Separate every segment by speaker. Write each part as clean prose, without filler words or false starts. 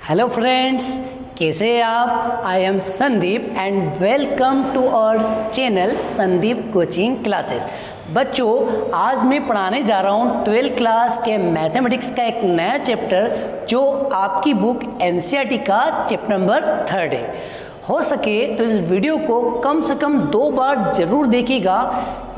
Speaker 1: Hello friends, कैसे हैं आप? I am Sandeep and welcome to our channel Sandeep coaching classes. बच्चों, आज मैं पढ़ाने जा रहा हूँ 12th क्लास के मैथमेटिक्स का एक नया चैप्टर जो आपकी बुक एनसीईआरटी का चैप्टर नंबर 3 है। हो सके तो इस वीडियो को कम से कम 2 बार ज़रूर देखिएगा।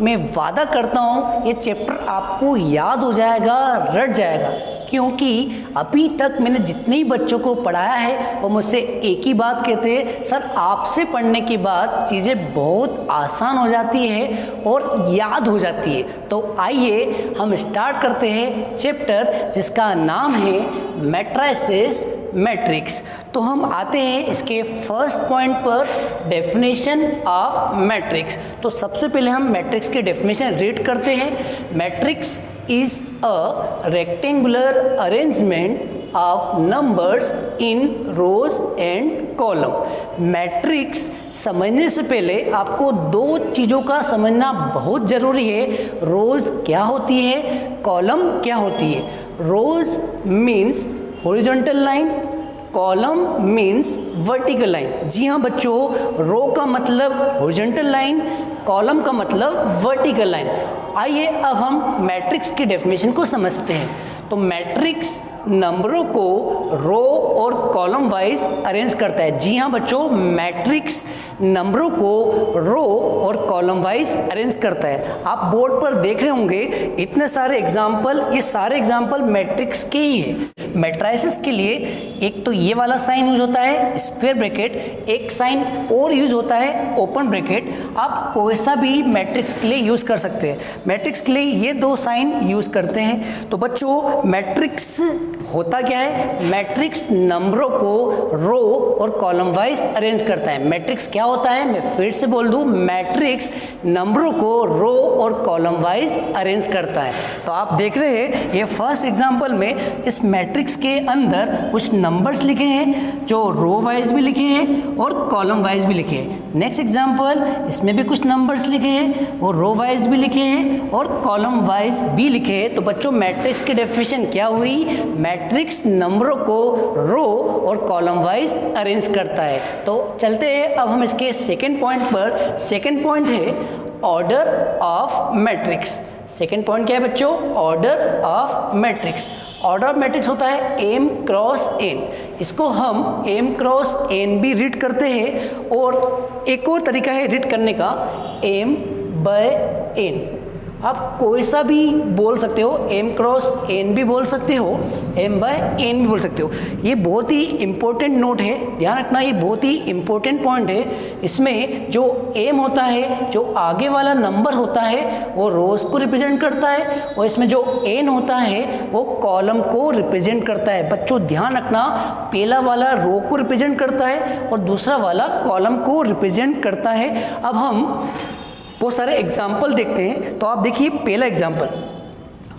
Speaker 1: मैं वादा करता हूँ ये चैप्टर आपको याद हो जाएगा, रट जाएगा, क्योंकि अभी तक मैंने जितने ही बच्चों को पढ़ाया है वो मुझसे एक ही बात कहते हैं, सर आपसे पढ़ने के बाद चीज़ें बहुत आसान हो जाती है और याद हो जाती है। तो आइए हम स्टार्ट करते हैं चैप्टर जिसका नाम है मैट्रिसेस मैट्रिक्स। तो हम आते हैं इसके फर्स्ट पॉइंट पर, डेफिनेशन ऑफ मैट्रिक्स। तो सबसे पहले हम मैट्रिक्स की डेफिनेशन रीड करते हैं। Matrix is a rectangular arrangement of numbers in rows and column। Matrix समझने से पहले आपको 2 चीज़ों का समझना बहुत ज़रूरी है। रोज क्या होती है, कॉलम क्या होती है। Rows means horizontal line, column means vertical line. जी हाँ बच्चों, रो का मतलब हॉरिजॉन्टल लाइन, कॉलम का मतलब वर्टिकल लाइन। आइए अब हम मैट्रिक्स की डेफिनेशन को समझते हैं। तो मैट्रिक्स नंबरों को रो और कॉलम वाइज अरेंज करता है। जी हाँ बच्चों, मैट्रिक्स नंबरों को रो और कॉलम वाइज अरेंज करता है। आप बोर्ड पर देख रहे होंगे इतने सारे एग्जाम्पल, ये सारे एग्जाम्पल मैट्रिक्स के ही है। मैट्रिसेस के लिए एक तो ये वाला साइन यूज होता है स्क्वायर ब्रैकेट, एक साइन और यूज होता है ओपन ब्रैकेट। आप कोई सा भी मैट्रिक्स के लिए यूज कर सकते हैं। मैट्रिक्स के लिए ये 2 साइन यूज करते हैं। तो बच्चों, मैट्रिक्स होता क्या है? मैट्रिक्स नंबरों को रो और कॉलम वाइज अरेंज करता है। मैट्रिक्स क्या होता है? मैं फिर से बोल दूं, मैट्रिक्स नंबरों को रो और कॉलम वाइज अरेंज करता है। तो आप देख रहे हैं ये फर्स्ट एग्जांपल में इस मैट्रिक्स के अंदर कुछ नंबर्स लिखे हैं जो रो वाइज भी लिखे हैं और कॉलम वाइज भी लिखे हैं। नेक्स्ट एग्जांपल, इसमें भी कुछ नंबर्स लिखे हैं और रो वाइज भी लिखे हैं और कॉलम वाइज भी लिखे हैं। तो बच्चों, मैट्रिक्स की डेफिनेशन क्या हुई? मैट्रिक्स नंबरों को रो और कॉलम वाइज अरेंज करता है। तो चलते हैं अब हम इसके सेकंड पॉइंट पर। सेकंड पॉइंट है order of matrix. Second point क्या है बच्चों? Order of matrix. Order of matrix होता है एम क्रॉस एन। इसको हम एम क्रॉस एन भी रीड करते हैं और एक और तरीका है रीड करने का, एम बाय एन। आप कोई सा भी बोल सकते हो, एम क्रॉस एन भी बोल सकते हो, एम बाय एन भी बोल सकते हो। ये बहुत ही इंपॉर्टेंट नोट है, ध्यान रखना, ये बहुत ही इंपॉर्टेंट पॉइंट है। इसमें जो एम होता है, जो आगे वाला नंबर होता है वो रोज को रिप्रेजेंट करता है और इसमें जो एन होता है वो कॉलम को रिप्रेजेंट करता है। बच्चों ध्यान रखना, पहला वाला रो को रिप्रेजेंट करता है और दूसरा वाला कॉलम को रिप्रेजेंट करता है। अब हम बहुत सारे एग्जाम्पल देखते हैं। तो आप देखिए पहला एग्जाम्पल,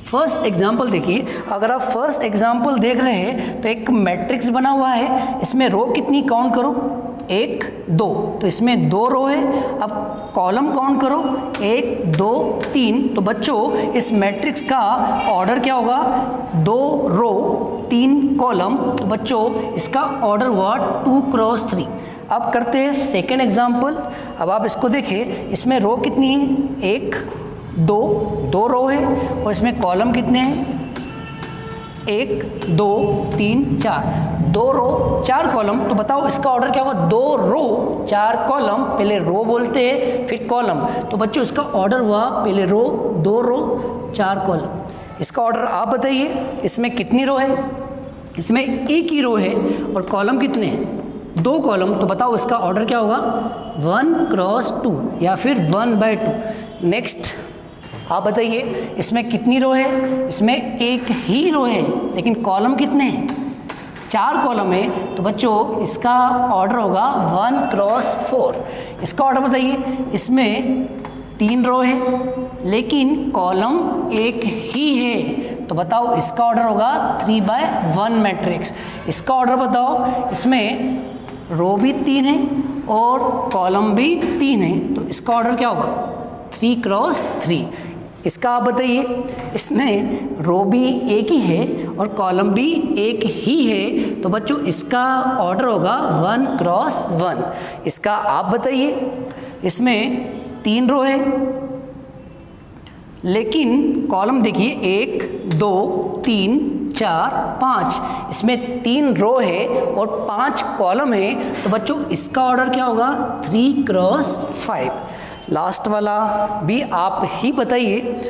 Speaker 1: फर्स्ट एग्जाम्पल देखिए। अगर आप फर्स्ट एग्जाम्पल देख रहे हैं तो एक मैट्रिक्स बना हुआ है। इसमें रो कितनी काउंट करो? 1 2। तो इसमें 2 रो है। अब कॉलम काउंट करो, 1 2 3। तो बच्चों, इस मैट्रिक्स का ऑर्डर क्या होगा? 2 रो 3 कॉलम। तो बच्चों, इसका ऑर्डर हुआ 2 क्रॉस 3। अब करते हैं सेकेंड एग्जाम्पल। अब आप इसको देखिए, इसमें रो कितनी है? 1 2 रो है और इसमें कॉलम कितने हैं? 1 2 3 4। 2 रो 4 कॉलम। तो बताओ इसका ऑर्डर क्या होगा? 2 रो 4 कॉलम। पहले रो बोलते हैं फिर कॉलम। तो बच्चों, इसका ऑर्डर हुआ पहले रो, 2 रो 4 कॉलम। इसका ऑर्डर आप बताइए, इसमें कितनी रो है? इसमें एक ही रो है और कॉलम कितने हैं? 2 कॉलम। तो बताओ इसका ऑर्डर क्या होगा? 1 क्रॉस 2 या फिर 1/2। नेक्स्ट आप बताइए, इसमें कितनी रो है? इसमें एक ही रो है लेकिन कॉलम कितने हैं? 4 कॉलम है। तो बच्चों, इसका ऑर्डर होगा 1 क्रॉस 4। इसका ऑर्डर बताइए, इसमें 3 रो है लेकिन कॉलम एक ही है। तो बताओ इसका ऑर्डर होगा 3/1 मैट्रिक्स। इसका ऑर्डर बताओ, इसमें रो भी 3 है और कॉलम भी 3 है। तो इसका ऑर्डर क्या होगा? 3 क्रॉस 3। इसका आप बताइए, इसमें रो भी एक ही है और कॉलम भी एक ही है, तो बच्चों इसका ऑर्डर होगा 1 क्रॉस 1। इसका आप बताइए, इसमें 3 रो है लेकिन कॉलम देखिए 1 2 3 4 5, इसमें 3 रो है और 5 कॉलम है, तो बच्चों इसका ऑर्डर क्या होगा 3 क्रॉस 5। लास्ट वाला भी आप ही बताइए,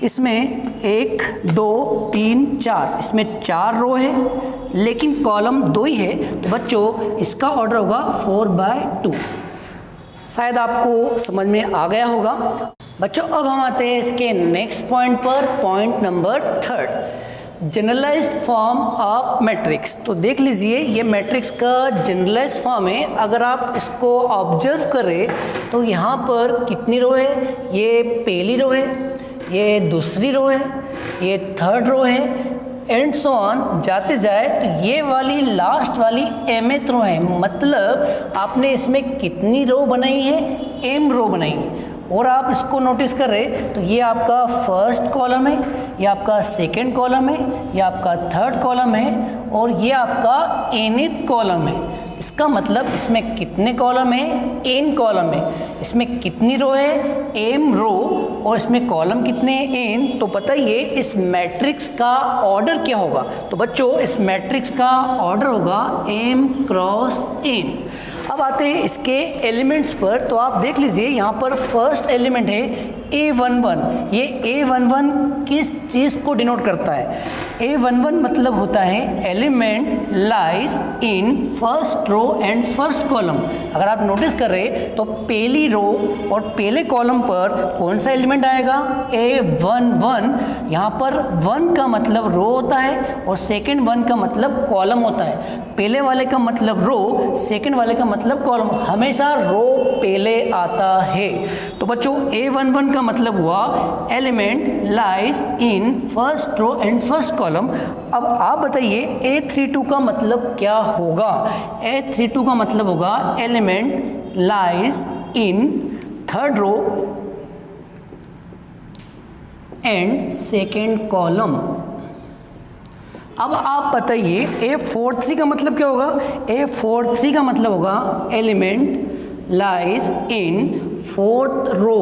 Speaker 1: इसमें 1 2 3 4, इसमें 4 रो है लेकिन कॉलम 2 ही है, तो बच्चों इसका ऑर्डर होगा 4/2। शायद आपको समझ में आ गया होगा। बच्चों अब हम आते हैं इसके नेक्स्ट पॉइंट पर, point number 3, generalised form of matrix. तो देख लीजिए ये मैट्रिक्स का जनरलाइज्ड फॉर्म है। अगर आप इसको ऑब्जर्व करें तो यहाँ पर कितनी रो है, ये पहली रो है, ये दूसरी रो है, ये थर्ड रो है एंड सो ऑन जाते जाए, तो ये वाली लास्ट वाली mth रो है। मतलब आपने इसमें कितनी रो बनाई है, m रो बनाई है। और आप इसको नोटिस कर रहे तो ये आपका फर्स्ट कॉलम है, ये आपका सेकंड कॉलम है, ये आपका थर्ड कॉलम है और ये आपका nth कॉलम है। इसका मतलब इसमें कितने कॉलम है, n कॉलम है। इसमें कितनी रो है, m रो, और इसमें कॉलम कितने हैं, n। तो बताइए इस मैट्रिक्स का ऑर्डर क्या होगा। तो बच्चों इस मैट्रिक्स का ऑर्डर होगा m क्रॉस n। अब आते हैं इसके एलिमेंट्स पर। तो आप देख लीजिए यहाँ पर फर्स्ट एलिमेंट है A11। ये A11 किस चीज़ को डिनोट करता है, A11 मतलब होता है element lies in first row and first column. अगर आप नोटिस कर रहे तो पहली रो और पहले कॉलम पर कौन सा एलिमेंट आएगा, A11। यहाँ पर 1 का मतलब रो होता है और सेकेंड 1 का मतलब कॉलम होता है। पहले वाले का मतलब रो, सेकेंड वाले का मतलब कॉलम, हमेशा रो पहले आता है। तो बच्चों A11 का मतलब हुआ element lies in first row and first column. अब आप बताइए A32 का मतलब क्या होगा। A32 का मतलब होगा element lies in third row and second column. अब आप बताइए A43 का मतलब क्या होगा। A43 का मतलब होगा element lies in fourth row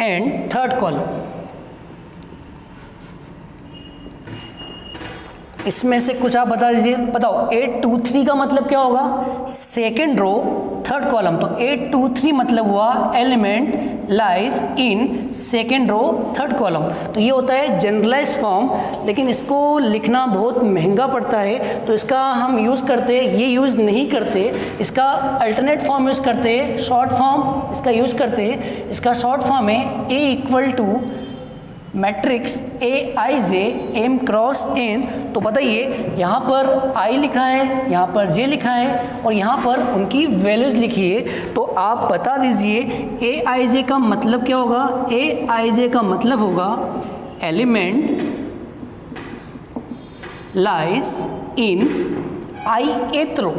Speaker 1: and third column. इसमें से कुछ आप बता दीजिए, बताओ। 823 का मतलब क्या होगा, सेकेंड रो थर्ड कॉलम। तो 823 मतलब हुआ element lies in second row third column. तो ये होता है जनरलाइज फॉर्म, लेकिन इसको लिखना बहुत महंगा पड़ता है, तो इसका हम यूज़ करते हैं, ये यूज़ नहीं करते। इसका अल्टरनेट फॉर्म यूज़ करते हैं, शॉर्ट फॉर्म इसका यूज़ करते हैं। इसका शॉर्ट फॉर्म है A equal to matrix Aij m cross n। तो बताइए यहाँ पर I लिखा है, यहाँ पर J लिखा है और यहाँ पर उनकी वैल्यूज लिखी है। तो आप बता दीजिए Aij का मतलब क्या होगा। Aij का मतलब होगा element lies in ith row,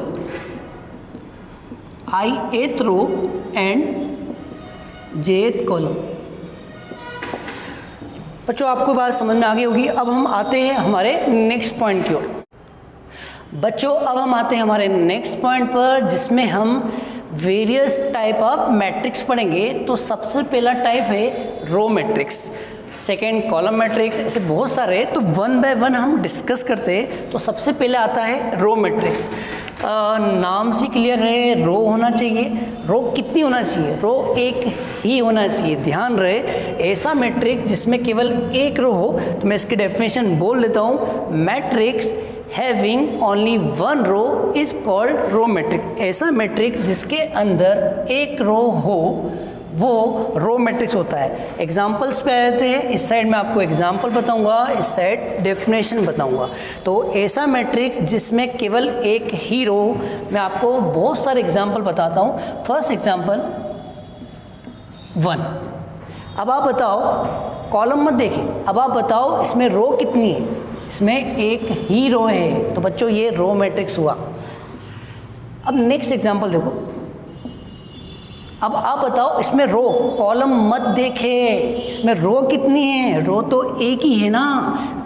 Speaker 1: ith row and jth column. बच्चों आपको बात समझ में आ गई होगी। अब हम आते हैं हमारे नेक्स्ट पॉइंट की ओर। बच्चों अब हम आते हैं हमारे नेक्स्ट पॉइंट पर, जिसमें हम वेरियस टाइप ऑफ मैट्रिक्स पढ़ेंगे। तो सबसे पहला टाइप है row matrix, second column matrix, ऐसे बहुत सारे। तो 1 बाय 1 हम डिस्कस करते हैं। तो सबसे पहले आता है रो मैट्रिक्स। नाम से क्लियर है, रो होना चाहिए। रो कितनी होना चाहिए, रो एक ही होना चाहिए। ध्यान रहे ऐसा मैट्रिक्स जिसमें केवल एक रो हो। तो मैं इसकी डेफिनेशन बोल लेता हूँ। Matrix having only one row is called row matrix. ऐसा मैट्रिक्स जिसके अंदर एक रो हो वो रो मैट्रिक्स होता है। एग्जाम्पल्स पे आते हैं। इस साइड में आपको एग्जाम्पल बताऊंगा, इस साइड डेफिनेशन बताऊंगा। तो ऐसा मैट्रिक्स जिसमें केवल एक ही रो, मैं आपको बहुत सारे एग्जाम्पल बताता हूँ। First example 1। अब आप बताओ, कॉलम मत देखिए, अब आप बताओ इसमें रो कितनी है। इसमें एक ही रो है, तो बच्चों ये रो मैट्रिक्स हुआ। अब नेक्स्ट एग्जाम्पल देखो। अब आप बताओ इसमें रो, कॉलम मत देखे, इसमें रो कितनी है, रो तो एक ही है ना,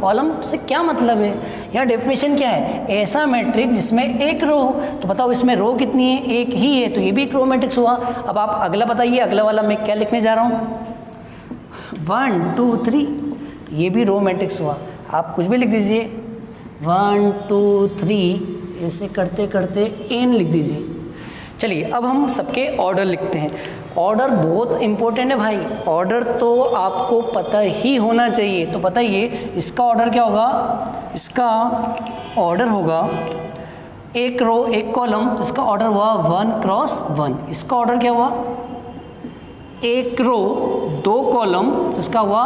Speaker 1: कॉलम से क्या मतलब है। यहाँ डेफिनेशन क्या है, ऐसा मैट्रिक्स जिसमें एक रो हो। तो बताओ इसमें रो कितनी है, एक ही है, तो ये भी एक रो मैट्रिक्स हुआ। अब आप अगला बताइए, अगला वाला मैं क्या लिखने जा रहा हूँ, 1 2 3, तो ये भी रो मैट्रिक्स हुआ। आप कुछ भी लिख दीजिए, 1 2 3, ऐसे करते करते n लिख दीजिए। चलिए अब हम सबके ऑर्डर लिखते हैं। ऑर्डर बहुत इंपॉर्टेंट है भाई, ऑर्डर तो आपको पता ही होना चाहिए। तो बताइए इसका ऑर्डर क्या होगा, इसका ऑर्डर होगा एक रो एक कॉलम, तो इसका ऑर्डर हुआ 1 क्रॉस 1। इसका ऑर्डर क्या हुआ, एक रो 2 कॉलम, तो इसका हुआ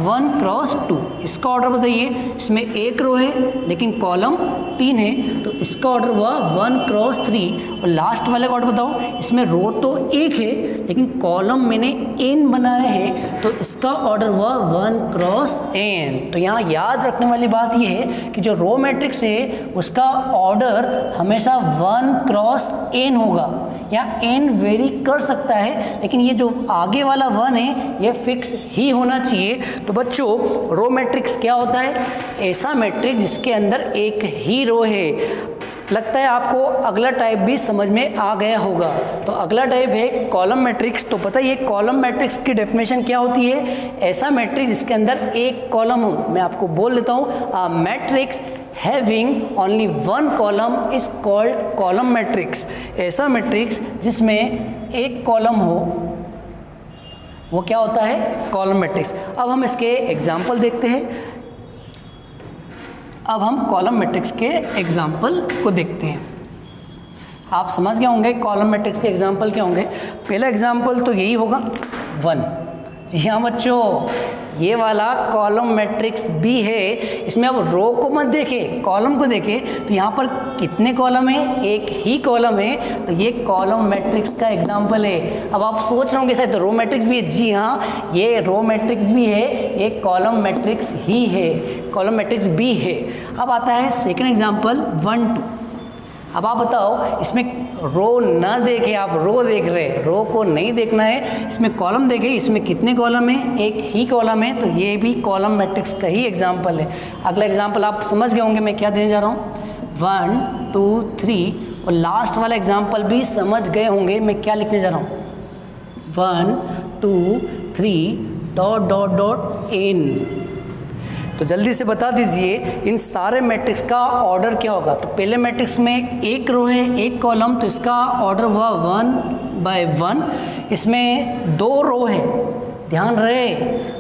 Speaker 1: 1 क्रॉस 2। इसका ऑर्डर बताइए, इसमें एक रो है लेकिन कॉलम 3 है, तो इसका ऑर्डर हुआ 1 क्रॉस 3। और लास्ट वाले का ऑर्डर बताओ, इसमें रो तो एक है लेकिन कॉलम मैंने n बनाया है, तो इसका ऑर्डर हुआ 1 क्रॉस n। तो यहाँ याद रखने वाली बात यह है कि जो रो मैट्रिक्स है उसका ऑर्डर हमेशा 1 क्रॉस n होगा। यहाँ n वेरी कर सकता है लेकिन ये जो आगे वाला 1 है ये फिक्स ही होना चाहिए। तो बच्चों रो मैट्रिक्स क्या होता है, ऐसा मैट्रिक्स जिसके अंदर एक ही रो है। लगता है आपको अगला टाइप भी समझ में आ गया होगा। तो अगला टाइप है कॉलम मैट्रिक्स। तो पता है ये कॉलम मैट्रिक्स की डेफिनेशन क्या होती है, ऐसा मैट्रिक्स जिसके अंदर एक कॉलम हो। मैं आपको बोल देता हूँ, अ matrix having only 1 column is called column matrix. ऐसा मैट्रिक्स जिसमें एक कॉलम हो वो क्या होता है, कॉलम मैट्रिक्स। अब हम इसके एग्जाम्पल देखते हैं। अब हम कॉलम मैट्रिक्स के एग्जाम्पल को देखते हैं। आप समझ गए होंगे कॉलम मैट्रिक्स के एग्जाम्पल क्या होंगे। पहला एग्जाम्पल तो यही होगा 1। जी हाँ बच्चों, ये वाला कॉलम मैट्रिक्स भी है। इसमें अब रो को मत देखें, कॉलम को देखें। तो यहाँ पर कितने कॉलम है, एक ही कॉलम है, तो ये कॉलम मैट्रिक्स का एग्जाम्पल है। अब आप सोच रहे होंगे शायद रो मैट्रिक्स भी है। जी हाँ, ये रो मैट्रिक्स भी है, ये कॉलम मैट्रिक्स ही है, कॉलम मैट्रिक्स भी है। अब आता है सेकेंड एग्जाम्पल 1 2। अब आप बताओ इसमें रो ना देखें, आप रो देख रहे हैं, रो को नहीं देखना है। इसमें कॉलम देखें, इसमें कितने कॉलम है, एक ही कॉलम है, तो ये भी कॉलम मैट्रिक्स का ही एग्जाम्पल है। अगला एग्जाम्पल आप समझ गए होंगे मैं क्या देने जा रहा हूँ, 1 2 3। और लास्ट वाला एग्जाम्पल भी समझ गए होंगे मैं क्या लिखने जा रहा हूँ, 1 2 3 डॉट डॉट डॉट n। तो जल्दी से बता दीजिए इन सारे मैट्रिक्स का ऑर्डर क्या होगा। तो पहले मैट्रिक्स में एक रो है एक कॉलम, तो इसका ऑर्डर हुआ 1 बाय 1। इसमें 2 रो है, ध्यान रहे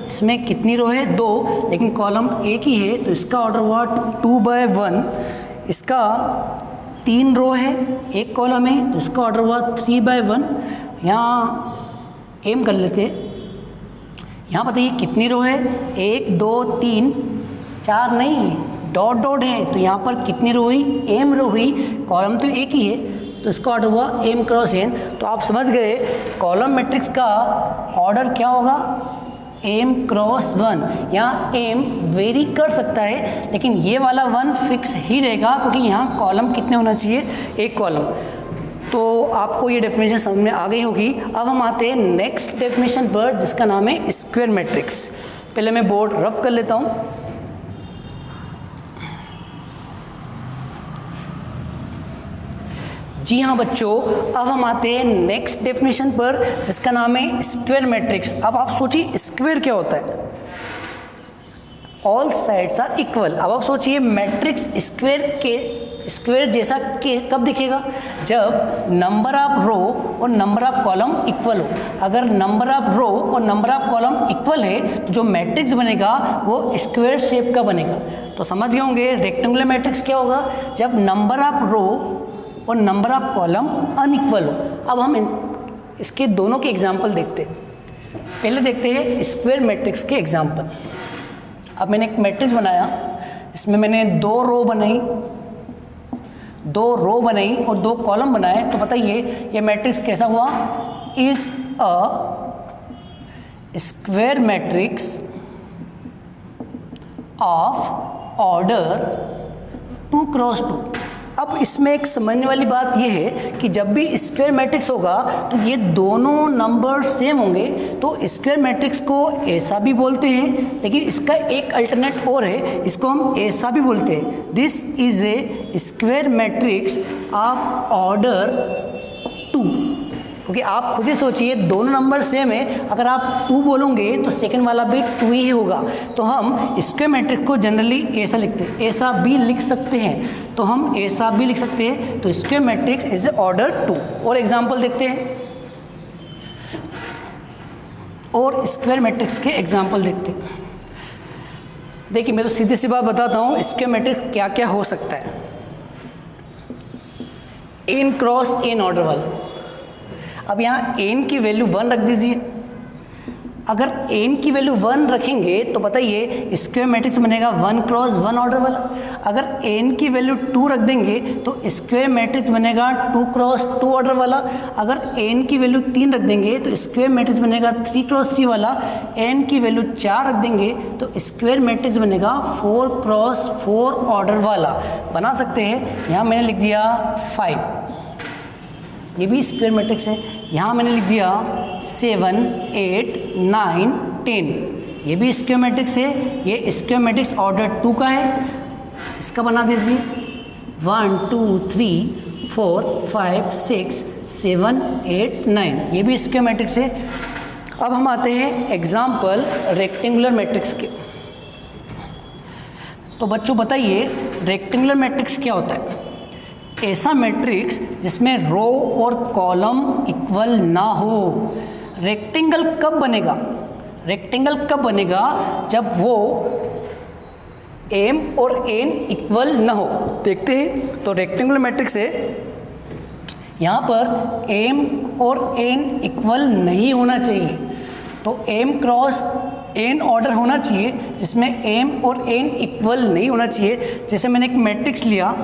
Speaker 1: इसमें कितनी रो है, 2, लेकिन कॉलम एक ही है, तो इसका ऑर्डर हुआ 2 बाय 1। इसका 3 रो है एक कॉलम है, तो इसका ऑर्डर हुआ 3 बाय 1। यहाँ एम कर लेते हैं। यहाँ बताइए कितनी रो है, 1 2 3 4 नहीं, डॉट डॉट है, तो यहाँ पर कितनी रो हुई, m रो हुई, कॉलम तो एक ही है, तो इसका ऑर्डर हुआ m क्रॉस n। तो आप समझ गए कॉलम मैट्रिक्स का ऑर्डर क्या होगा, m क्रॉस 1। यहाँ m वेरी कर सकता है लेकिन ये वाला 1 फिक्स ही रहेगा क्योंकि यहाँ कॉलम कितने होना चाहिए, एक कॉलम। तो आपको ये डेफिनेशन समझ में आ गई होगी। अब हम आते हैं नेक्स्ट डेफिनेशन पर जिसका नाम है स्क्वायर मैट्रिक्स। पहले मैं बोर्ड रफ कर लेता हूँ। जी हाँ बच्चों, अब हम आते हैं नेक्स्ट डेफिनेशन पर जिसका नाम है स्क्वायर मैट्रिक्स। अब आप सोचिए स्क्वायर क्या होता है, ऑल साइड्स आर इक्वल। अब आप सोचिए मैट्रिक्स स्क्वायर जैसा कब दिखेगा, जब नंबर ऑफ रो और नंबर ऑफ कॉलम इक्वल हो। अगर नंबर ऑफ रो और नंबर ऑफ कॉलम इक्वल है तो जो मैट्रिक्स बनेगा वो स्क्वायर शेप का बनेगा। तो समझ गए होंगे रेक्टेंगुलर मैट्रिक्स क्या होगा, जब नंबर ऑफ रो और नंबर ऑफ कॉलम अनइक्वल हो। अब हम इसके दोनों के एग्जाम्पल देखते हैं। पहले देखते हैं स्क्वायर मैट्रिक्स के एग्जाम्पल। अब मैंने एक मैट्रिक्स बनाया, इसमें मैंने 2 रो बनाई और 2 कॉलम बनाए। तो बताइए ये मैट्रिक्स कैसा हुआ, is a square matrix of order 2 cross 2। अब इसमें एक समझने वाली बात यह है कि जब भी स्क्वायर मैट्रिक्स होगा तो ये दोनों नंबर सेम होंगे, तो स्क्वायर मैट्रिक्स को ऐसा भी बोलते हैं, लेकिन इसका एक अल्टरनेट और है, इसको हम ऐसा भी बोलते हैं, this is a square matrix of order 2। क्योंकि आप खुद ही सोचिए दोनों नंबर सेम है, अगर आप 2 बोलोगे तो सेकंड वाला भी 2 ही होगा। तो हम स्क्वायर मैट्रिक्स को जनरली ऐसा लिखते हैं, ऐसा भी लिख सकते हैं, तो हम ऐसा भी लिख सकते हैं। तो स्क्वायर मैट्रिक्स इज ऑर्डर 2। और एग्जांपल देखते हैं, और स्क्वायर मैट्रिक्स के एग्जांपल देखते हैं। देखिए मैं तो सीधी सी बात बताता हूँ, स्क्वायर मैट्रिक्स क्या क्या हो सकता है। n क्रॉस n ऑर्डर वाला, अब यहाँ n की वैल्यू 1 रख दीजिए। अगर n की वैल्यू 1 रखेंगे तो बताइए स्क्वायर मैट्रिक्स बनेगा 1 क्रॉस 1 ऑर्डर वाला। अगर n की वैल्यू 2 रख देंगे तो स्क्वायर मैट्रिक्स बनेगा 2 क्रॉस 2 ऑर्डर वाला। अगर n की वैल्यू 3 रख देंगे तो स्क्वायर मैट्रिक्स बनेगा 3 क्रॉस 3 वाला। n की वैल्यू 4 रख देंगे तो स्क्वायर मैट्रिक्स बनेगा 4 क्रॉस 4 ऑर्डर वाला। बना सकते हैं, यहाँ मैंने लिख दिया 5, ये भी स्क्वायर मैट्रिक्स है। यहाँ मैंने लिख दिया 7, 8, 9, 10, ये भी स्क्वायर मैट्रिक्स है। ये स्क्वायर मैट्रिक्स ऑर्डर 2 का है, इसका बना दीजिए 1, 2, 3, 4, 5, 6, 7, 8, 9, ये भी स्क्वायर मैट्रिक्स है। अब हम आते हैं एग्जाम्पल रेक्टेंगुलर मैट्रिक्स के। तो बच्चों बताइए रेक्टेंगुलर मैट्रिक्स क्या होता है? ऐसा मैट्रिक्स जिसमें रो और कॉलम इक्वल ना हो। रेक्टेंगल कब बनेगा? रेक्टेंगल कब बनेगा? जब वो m और n इक्वल ना हो। देखते हैं, तो रेक्टेंगुलर मैट्रिक्स है, यहाँ पर m और n इक्वल नहीं होना चाहिए, तो m क्रॉस n ऑर्डर होना चाहिए जिसमें m और n इक्वल नहीं होना चाहिए। जैसे मैंने एक मैट्रिक्स लिया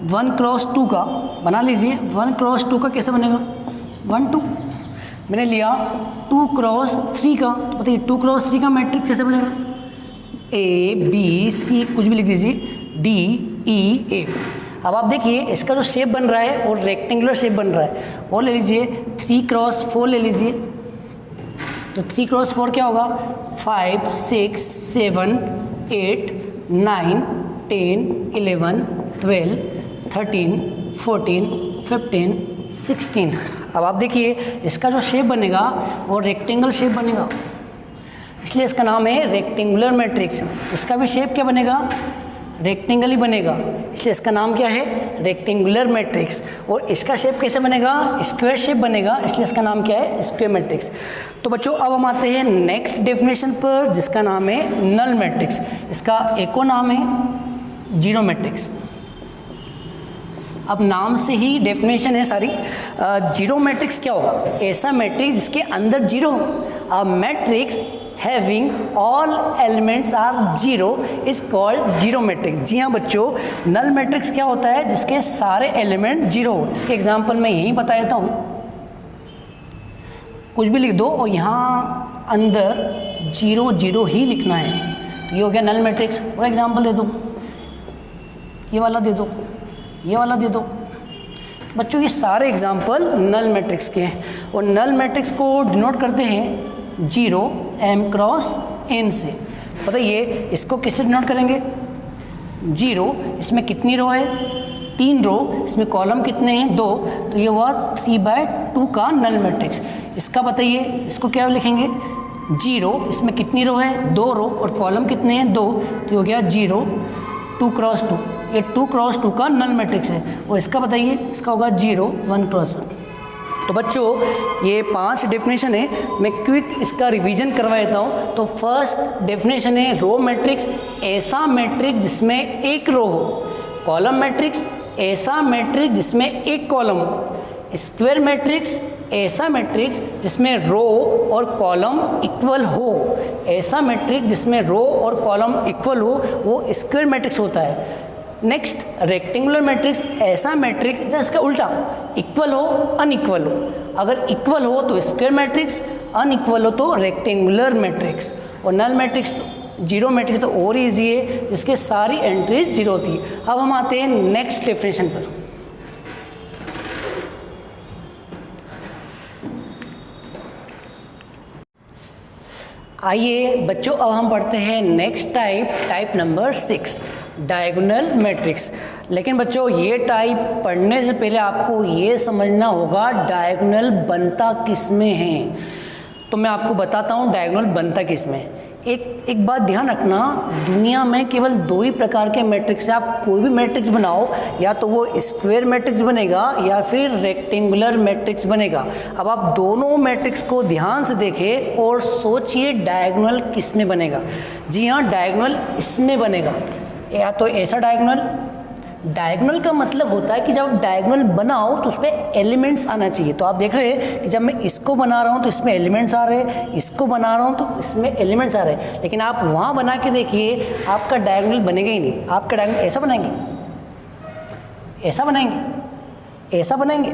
Speaker 1: 1 क्रॉस 2 का, बना लीजिए 1 क्रॉस 2 का कैसे बनेगा 1, 2। मैंने लिया 2 क्रॉस 3 का, तो बताइए 2 क्रॉस 3 का मैट्रिक्स कैसे बनेगा? A B C कुछ भी लिख दीजिए, D E A। अब आप देखिए इसका जो शेप बन रहा है वो रेक्टेंगुलर शेप बन रहा है। और ले लीजिए 3 क्रॉस 4 ले लीजिए, तो 3 क्रॉस 4 क्या होगा? 5, 6, 7, 8, 9, 10, 11, 12, 13, 14, 15, 16। अब आप देखिए इसका जो शेप बनेगा वो रेक्टेंगल शेप बनेगा, इसलिए इसका नाम है रेक्टेंगुलर मैट्रिक्स। इसका भी शेप क्या बनेगा? रेक्टेंगल ही बनेगा, इसलिए इसका नाम क्या है? Rectangular matrix. और इसका शेप कैसे बनेगा? स्क्वायर शेप बनेगा, इसलिए इसका नाम क्या है? Square matrix. तो बच्चों अब हम आते हैं नेक्स्ट डेफिनेशन पर, जिसका नाम है नल मैट्रिक्स। इसका एक और नाम है जीरो मैट्रिक्स। अब नाम से ही डेफिनेशन है सारी। जीरो मैट्रिक्स क्या होगा? ऐसा मैट्रिक्स जिसके अंदर जीरो हो। A matrix having all elements are zero is called zero matrix. जी हाँ बच्चों, नल मैट्रिक्स क्या होता है? जिसके सारे एलिमेंट जीरो हो। इसके एग्जांपल मैं यही बता देता हूँ, कुछ भी लिख दो और यहाँ अंदर जीरो जीरो ही लिखना है, तो ये हो गया नल मैट्रिक्स। और एग्जांपल दे दो, ये वाला दे दो, ये वाला दे दो। बच्चों ये सारे एग्जाम्पल नल मैट्रिक्स के हैं, और नल मैट्रिक्स को डिनोट करते हैं जीरो m क्रॉस n से। बताइए इसको किससे डिनोट करेंगे? जीरो, इसमें कितनी रो है? 3 रो, इसमें कॉलम कितने हैं? 2, तो ये हुआ 3/2 का नल मैट्रिक्स। इसका बताइए, इसको क्या लिखेंगे? जीरो, इसमें कितनी रो है? 2 रो, और कॉलम कितने हैं? 2, तो हो गया जीरो 2 क्रॉस 2। ये 2 क्रॉस 2 का नल मैट्रिक्स है। और इसका बताइए, इसका होगा जीरो 1 क्रॉस 1। तो बच्चों ये 5 डेफिनेशन है, मैं क्विक इसका रिवीजन करवा देता हूँ। तो फर्स्ट डेफिनेशन है रो मैट्रिक्स, ऐसा मैट्रिक्स जिसमें एक रो हो। कॉलम मैट्रिक्स, ऐसा मैट्रिक्स जिसमें एक कॉलम हो। स्क्वायर मैट्रिक्स, ऐसा मैट्रिक्स जिसमें रो और कॉलम इक्वल हो। ऐसा मैट्रिक्स जिसमें रो और कॉलम इक्वल हो वो स्क्वायर मैट्रिक्स होता है। नेक्स्ट रेक्टेंगुलर मैट्रिक्स, ऐसा मैट्रिक्स जिसका उल्टा इक्वल हो अनइक्वल हो। अगर इक्वल हो तो स्क्वायर मैट्रिक्स, अनइक्वल हो तो रेक्टेंगुलर मैट्रिक्स। और नल मैट्रिक्स जीरो मैट्रिक्स तो और ईजी है, जिसके सारी एंट्रीज जीरो थी। अब हम आते हैं नेक्स्ट डेफिनेशन पर। आइए बच्चों, अब हम पढ़ते हैं next type number 6, diagonal matrix. लेकिन बच्चों ये टाइप पढ़ने से पहले आपको ये समझना होगा डायगोनल बनता किस में है। तो मैं आपको बताता हूँ डायगोनल बनता किस में। एक बात ध्यान रखना, दुनिया में केवल 2 ही प्रकार के मैट्रिक्स है। आप कोई भी मैट्रिक्स बनाओ, या तो वो स्क्वायर मैट्रिक्स बनेगा या फिर रेक्टेंगुलर मैट्रिक्स बनेगा। अब आप दोनों मैट्रिक्स को ध्यान से देखें और सोचिए डायगोनल किस में बनेगा। जी हाँ, डायगोनल इसमें बनेगा, या तो ऐसा डायगोनल। डायगोनल का मतलब होता है कि जब डायगोनल बनाओ तो उसमें एलिमेंट्स आना चाहिए। तो आप देख रहे हैं कि जब मैं इसको बना रहा हूँ तो इसमें एलिमेंट्स आ रहे हैं, इसको बना रहा हूँ तो इसमें एलिमेंट्स आ रहे हैं। लेकिन आप वहाँ बना के देखिए, आपका डायगोनल बनेगा ही नहीं। आपका डायगोनल ऐसा बनाएंगे, ऐसा बनाएंगे, ऐसा बनाएंगे।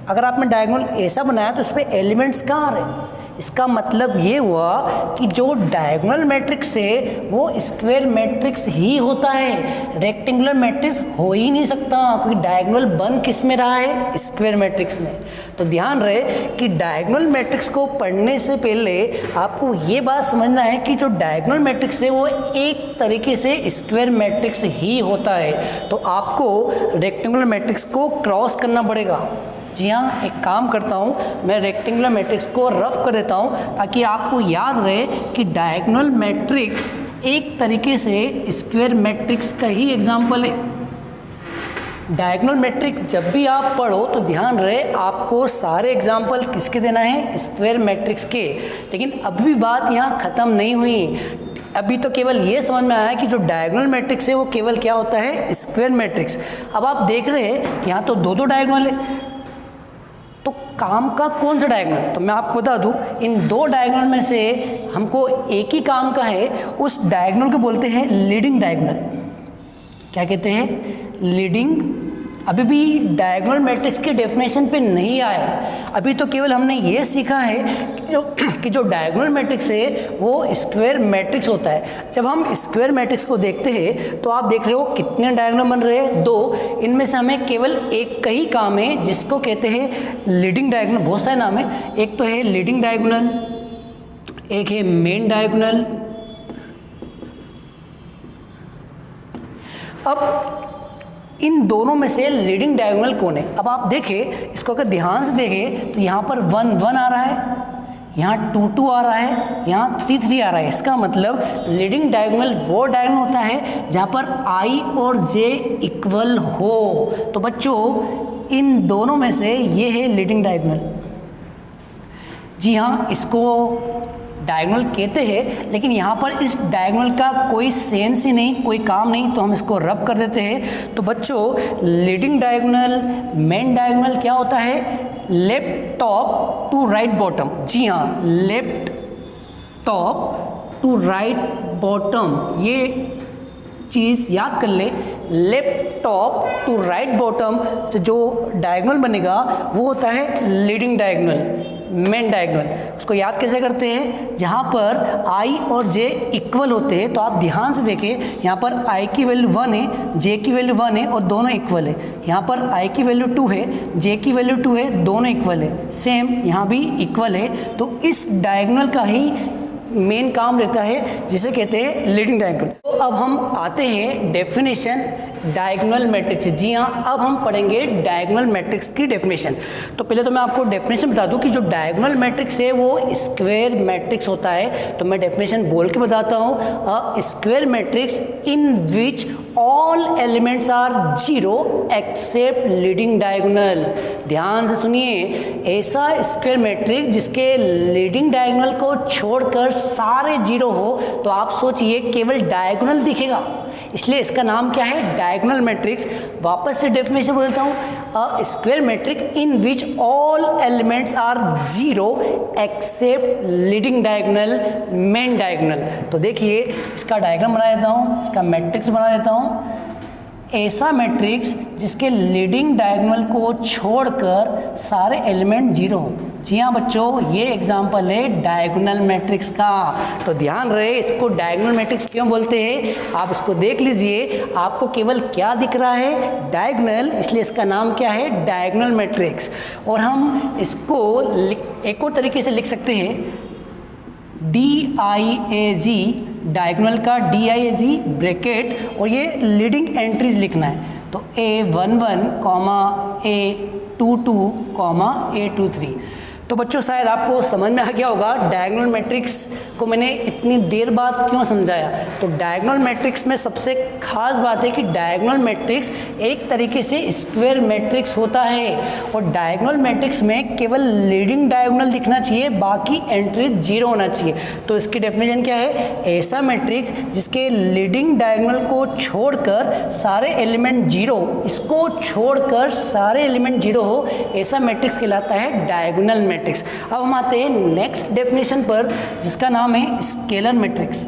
Speaker 1: अगर आपने डायगोनल ऐसा बनाया तो उसमें एलिमेंट्स कहाँ आ रहे हैं? इसका मतलब ये हुआ कि जो डायगोनल मैट्रिक्स है वो स्क्वायर मैट्रिक्स ही होता है, रेक्टेंगुलर मैट्रिक्स हो ही नहीं सकता, क्योंकि डायगोनल बन किस में रहा है? स्क्वायर मैट्रिक्स में। तो ध्यान रहे कि डायगोनल मैट्रिक्स को पढ़ने से पहले आपको ये बात समझना है कि जो डायगोनल मैट्रिक्स है वो एक तरीके से स्क्वायर मैट्रिक्स ही होता है। तो आपको रेक्टेंगुलर मैट्रिक्स को क्रॉस करना पड़ेगा। जी हाँ, एक काम करता हूँ, मैं रेक्टेंगुलर मैट्रिक्स को रफ कर देता हूँ ताकि आपको याद रहे कि डायगोनल मैट्रिक्स एक तरीके से स्क्वायर मैट्रिक्स का ही एग्जाम्पल है। डायगोनल मैट्रिक्स जब भी आप पढ़ो तो ध्यान रहे आपको सारे एग्जाम्पल किसके देना है? स्क्वायर मैट्रिक्स के। लेकिन अभी भी बात यहाँ ख़त्म नहीं हुई। अभी तो केवल ये समझ में आया कि जो डायगोनल मैट्रिक्स है वो केवल क्या होता है? Square matrix. अब आप देख रहे हैं कि यहाँ तो दो डायगोनल है, तो काम का कौन सा डायगोनल? तो मैं आपको बता दूं, इन 2 डायगोनल में से हमको एक ही काम का है, उस डायगोनल को बोलते हैं लीडिंग डायगोनल। क्या कहते हैं? लीडिंग। अभी भी डायगोनल मैट्रिक्स के डेफिनेशन पे नहीं आए। अभी तो केवल हमने ये सीखा है कि जो डायगोनल मैट्रिक्स है वो स्क्वायर मैट्रिक्स होता है। जब हम स्क्वायर मैट्रिक्स को देखते हैं तो आप देख रहे हो कितने डायगोनल बन रहे हैं? 2। इनमें से हमें केवल एक का ही काम है जिसको कहते हैं लीडिंग डायगोनल। बहुत सारे नाम है, एक तो है लीडिंग डायगोनल, एक है मेन डायगोनल। अब इन दोनों में से लीडिंग डायगोनल कौन है? अब आप देखें, इसको अगर ध्यान से देखें तो यहाँ पर 1 1 आ रहा है, यहाँ 2 2 आ रहा है, यहाँ 3 3 आ रहा है। इसका मतलब लीडिंग डायगोनल वो डायगोनल होता है जहाँ पर I और J इक्वल हो। तो बच्चों इन दोनों में से ये है लीडिंग डायगोनल। जी हाँ, इसको डायगोनल कहते हैं, लेकिन यहाँ पर इस डायगोनल का कोई सेंस ही नहीं, कोई काम नहीं, तो हम इसको रब कर देते हैं। तो बच्चों लीडिंग डायगोनल, मेन डायगोनल क्या होता है? Left top to right bottom. जी हाँ, left top to right bottom, ये चीज़ याद कर ले। Left top to right bottom से जो डायगोनल बनेगा वो होता है लीडिंग डायगोनल, मेन डायगोनल। उसको याद कैसे करते हैं? जहाँ पर I और J इक्वल होते हैं। तो आप ध्यान से देखें, यहाँ पर I की वैल्यू 1 है, J की वैल्यू 1 है और दोनों इक्वल है। यहाँ पर I की वैल्यू 2 है, J की वैल्यू 2 है, दोनों इक्वल है। सेम यहाँ भी इक्वल है। तो इस डायगोनल का ही मेन काम रहता है जिसे कहते हैं लीडिंग डायगोनल। तो अब हम आते हैं डेफिनेशन डायगोनल मैट्रिक्स। जी हाँ, अब हम पढ़ेंगे डायगोनल मैट्रिक्स की डेफिनेशन। तो पहले तो मैं आपको डेफिनेशन बता दूं कि जो डायगोनल मैट्रिक्स है वो स्क्वायर मैट्रिक्स होता है। तो मैं डेफिनेशन बोल के बताता हूँ, a square matrix in which all elements are 0 except leading diagonal. ध्यान से सुनिए, ऐसा स्क्वायर मैट्रिक्स जिसके लीडिंग डायगोनल को छोड़कर सारे 0 हो। तो आप सोचिए केवल डायगोनल दिखेगा, इसलिए इसका नाम क्या है? Diagonal matrix. वापस से डेफिनेशन बोलता हूँ, a square matrix in which all elements are 0 except leading diagonal, main diagonal. तो देखिए इसका डायग्राम बना देता हूँ, इसका मैट्रिक्स बना देता हूँ। ऐसा मैट्रिक्स जिसके लीडिंग डायगोनल को छोड़कर सारे एलिमेंट 0 हो। जी हाँ बच्चों, ये एग्जाम्पल है डायगोनल मैट्रिक्स का। तो ध्यान रहे, इसको डायगोनल मैट्रिक्स क्यों बोलते हैं, आप इसको देख लीजिए। आपको केवल क्या दिख रहा है, डायगोनल, इसलिए इसका नाम क्या है, डायगोनल मैट्रिक्स। और हम इसको एक और तरीके से लिख सकते हैं, DIAG, डायगोनल का DIAG ब्रैकेट, और ये लीडिंग एंट्रीज लिखना है। तो A11, A22, A23। तो बच्चों शायद आपको समझ में आ गया होगा डायगोनल मैट्रिक्स को मैंने इतनी देर बाद क्यों समझाया। तो डायगोनल मैट्रिक्स में सबसे खास बात है कि डायगोनल मैट्रिक्स एक तरीके से स्क्वायर मैट्रिक्स होता है, और डायगोनल मैट्रिक्स में केवल लीडिंग डायगोनल दिखना चाहिए, बाकी एंट्री 0 होना चाहिए। तो इसकी डेफिनेशन क्या है, ऐसा मैट्रिक्स जिसके लीडिंग डायगोनल को छोड़कर सारे एलिमेंट 0, इसको छोड़कर सारे एलिमेंट 0 हो, ऐसा मैट्रिक्स कहलाता है डायगोनल मैट्रिक्स। अब हम आते हैं नेक्स्ट डेफिनेशन पर, जिसका नाम है स्केलर मैट्रिक्स।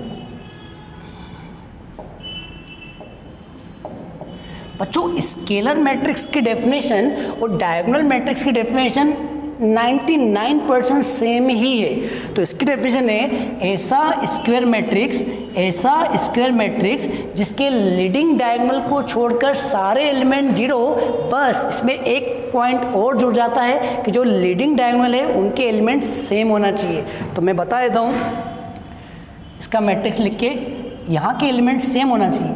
Speaker 1: बच्चों स्केलर मैट्रिक्स की डेफिनेशन और डायगोनल मैट्रिक्स की डेफिनेशन 99% सेम ही है। तो इसकी डेफिनेशन है ऐसा स्क्वायर मैट्रिक्स जिसके लीडिंग डायगोनल को छोड़कर सारे एलिमेंट 0 हो, बस इसमें एक पॉइंट और जुड़ जाता है कि जो लीडिंग डायगोनल है उनके एलिमेंट सेम होना चाहिए। तो मैं बता देता हूँ, इसका मैट्रिक्स लिख के, यहाँ के एलिमेंट सेम होना चाहिए।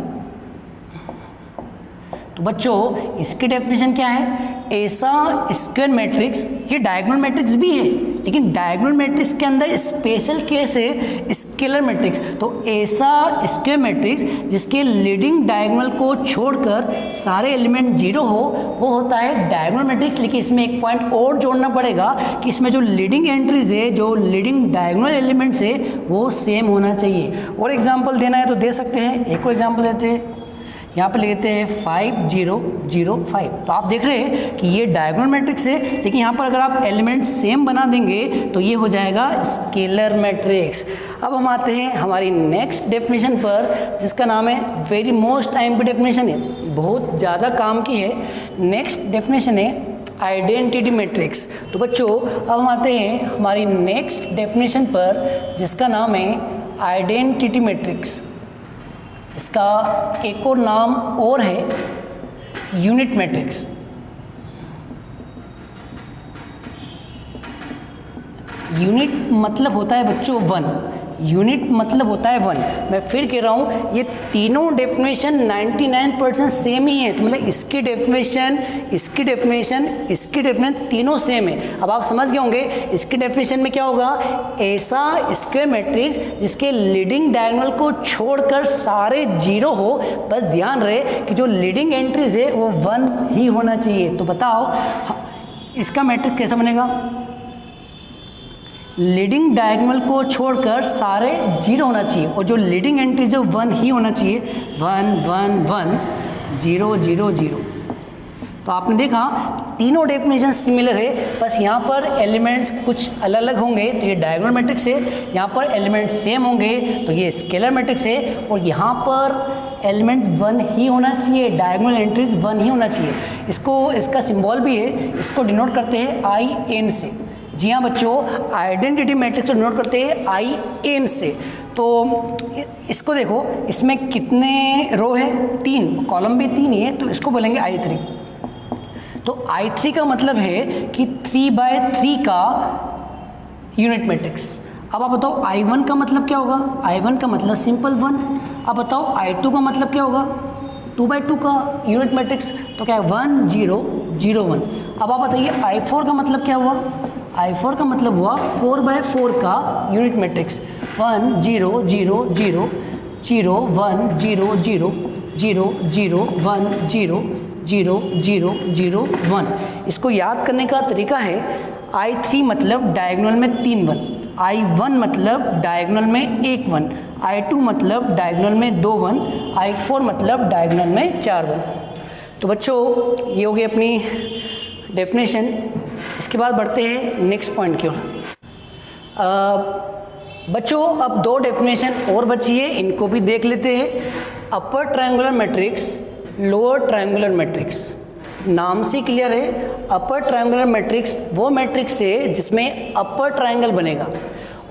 Speaker 1: तो बच्चों इसकी डेफिनेशन क्या है, ऐसा स्क्वायर मैट्रिक्स, ये डायगोनल मैट्रिक्स भी है, लेकिन डायगोनल मैट्रिक्स के अंदर स्पेशल केस है स्केलर मैट्रिक्स। तो ऐसा स्क्वायर मैट्रिक्स जिसके लीडिंग डायगोनल को छोड़कर सारे एलिमेंट 0 हो, वो होता है डायगोनल मैट्रिक्स। लेकिन इसमें एक पॉइंट और जोड़ना पड़ेगा कि इसमें जो लीडिंग एंट्रीज है, जो लीडिंग डायगोनल एलिमेंट्स है, वो सेम होना चाहिए। और एग्जाम्पल देना है तो दे सकते हैं, एक और एग्जाम्पल देते हैं, यहाँ पे लेते हैं 5 0 0 5। तो आप देख रहे हैं कि ये डायगोनल मैट्रिक्स है, लेकिन यहाँ पर अगर आप एलिमेंट सेम बना देंगे तो ये हो जाएगा स्केलर मैट्रिक्स। अब हम आते हैं हमारी नेक्स्ट डेफिनेशन पर, जिसका नाम है वेरी मोस्ट टाइम की डेफिनेशन है, बहुत ज़्यादा काम की है। नेक्स्ट डेफिनेशन है आइडेंटिटी मैट्रिक्स। तो बच्चों अब हम आते हैं हमारी नेक्स्ट डेफिनेशन पर, जिसका नाम है आइडेंटिटी मैट्रिक्स। इसका एक और नाम और है यूनिट मैट्रिक्स। यूनिट मतलब होता है बच्चों 1, यूनिट मतलब होता है 1। मैं फिर कह रहा हूँ, ये तीनों डेफिनेशन 99% सेम ही है। तो मतलब इसकी डेफिनेशन तीनों सेम है। अब आप समझ गए होंगे इसकी डेफिनेशन में क्या होगा, ऐसा स्क्वायर मैट्रिक्स जिसके लीडिंग डायगोनल को छोड़कर सारे 0 हो, बस ध्यान रहे कि जो लीडिंग एंट्रीज है वो 1 ही होना चाहिए। तो बताओ इसका मैट्रिक्स कैसा बनेगा, लीडिंग डायगोनल को छोड़कर सारे 0 होना चाहिए, और जो लीडिंग एंट्रीज है 1 ही होना चाहिए, 1 1 1 0 0 0। तो आपने देखा तीनों डेफिनेशन सिमिलर है, बस यहाँ पर एलिमेंट्स कुछ अलग अलग होंगे, तो ये डायगोनल मैट्रिक्स है। यहाँ पर एलिमेंट्स सेम होंगे तो ये स्केलर मैट्रिक्स है, और यहाँ पर एलिमेंट्स 1 ही होना चाहिए, डायगोनल एंट्रीज 1 ही होना चाहिए। इसका सिंबल भी है, इसको डिनोट करते हैं IN से। जी हाँ बच्चों, आइडेंटिटी मैट्रिक्स को डिनोट करते हैं IN से। तो इसको देखो, इसमें कितने रो है, 3, कॉलम भी 3 ही है, तो इसको बोलेंगे I3। तो I3 का मतलब है कि 3/3 का यूनिट मैट्रिक्स। अब आप बताओ I1 का मतलब क्या होगा, I1 का मतलब सिंपल 1। अब बताओ I2 का मतलब क्या होगा, 2/2 का यूनिट मैट्रिक्स, तो क्या है 1 0 0 1। अब आप बताइए I4 का मतलब क्या हुआ, I4 का मतलब हुआ 4/4 का यूनिट मैट्रिक्स, 1 0 0 0 0 1 0 0 0 0 1 0 0 0 0 1। इसको याद करने का तरीका है, I3 मतलब डायगोनल में 3 1, I1 मतलब डायगोनल में 1 1, I2 मतलब डायगोनल में 2 1, I4 मतलब डायगोनल में 4 1। तो बच्चों ये हो गई अपनी डेफिनेशन। इसके बाद बढ़ते हैं नेक्स्ट पॉइंट की ओर। बच्चों अब 2 डेफिनेशन और बची है, इनको भी देख लेते हैं। Upper triangular matrix, lower triangular matrix. नाम से क्लियर है, अपर ट्रायंगुलर मैट्रिक्स वो मैट्रिक्स है जिसमें अपर ट्रायंगल बनेगा,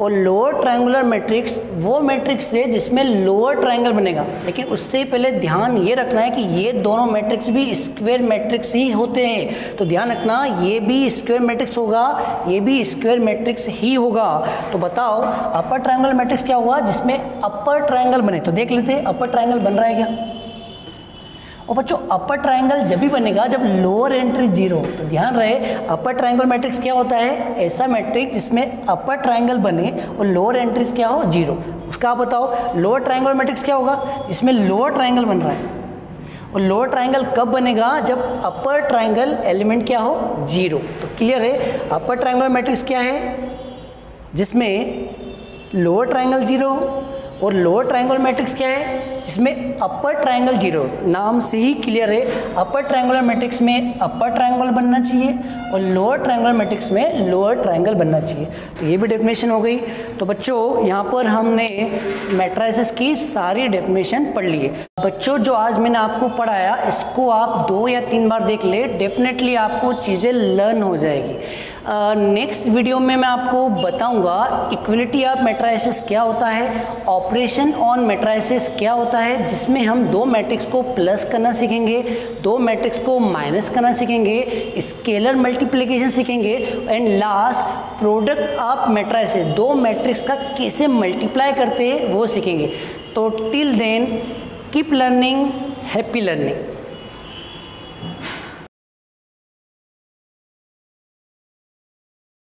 Speaker 1: और लोअर ट्रायंगुलर मैट्रिक्स वो मैट्रिक्स है जिसमें लोअर ट्रायंगल बनेगा। लेकिन उससे पहले ध्यान ये रखना है कि ये दोनों मैट्रिक्स भी स्क्वायर मैट्रिक्स ही होते हैं। तो ध्यान रखना, ये भी स्क्वायर मैट्रिक्स होगा, ये भी स्क्वायर मैट्रिक्स ही होगा। तो बताओ अपर ट्रायंगुलर मैट्रिक्स क्या होगा जिसमें अपर ट्रायंगल बने। तो देख लेते हैं अपर ट्रायंगल बन रहा है क्या। और बच्चों अपर ट्रायंगल जब भी बनेगा जब लोअर एंट्री 0। तो ध्यान रहे अपर ट्रायंगल मैट्रिक्स क्या होता है, ऐसा मैट्रिक्स जिसमें अपर ट्रायंगल बने और लोअर एंट्रीज क्या हो 0। उसका आप बताओ लोअर ट्रायंगल मैट्रिक्स क्या होगा जिसमें लोअर ट्रायंगल बन रहा है। और लोअर ट्रायंगल कब बनेगा, जब अपर ट्रायंगल एलिमेंट क्या हो 0। तो क्लियर है अपर ट्रायंगल मैट्रिक्स क्या है जिसमें लोअर ट्रायंगल 0, और लोअर ट्रायंगल मैट्रिक्स क्या है जिसमें अपर ट्रायंगल 0। नाम से ही क्लियर है अपर ट्रायंगुलर मैट्रिक्स में अपर ट्रायंगल बनना चाहिए और लोअर ट्रायंगुलर मैट्रिक्स में लोअर ट्रायंगल बनना चाहिए। तो ये भी डेफिनेशन हो गई। तो बच्चों यहाँ पर हमने मैट्रिसेस की सारी डेफिनेशन पढ़ ली है। बच्चों जो आज मैंने आपको पढ़ाया इसको आप 2 या 3 बार देख ले, डेफिनेटली आपको चीज़ें लर्न हो जाएगी। नेक्स्ट वीडियो में मैं आपको बताऊंगा इक्वलिटी ऑफ मैट्रिसेस क्या होता है, ऑपरेशन ऑन मैट्रिसेस क्या होता है, जिसमें हम 2 मैट्रिक्स को प्लस करना सीखेंगे, 2 मैट्रिक्स को माइनस करना सीखेंगे, स्केलर मल्टीप्लिकेशन सीखेंगे, and last product of matrices 2 matrix का कैसे मल्टीप्लाई करते हैं वो सीखेंगे। तो till then keep learning, happy learning.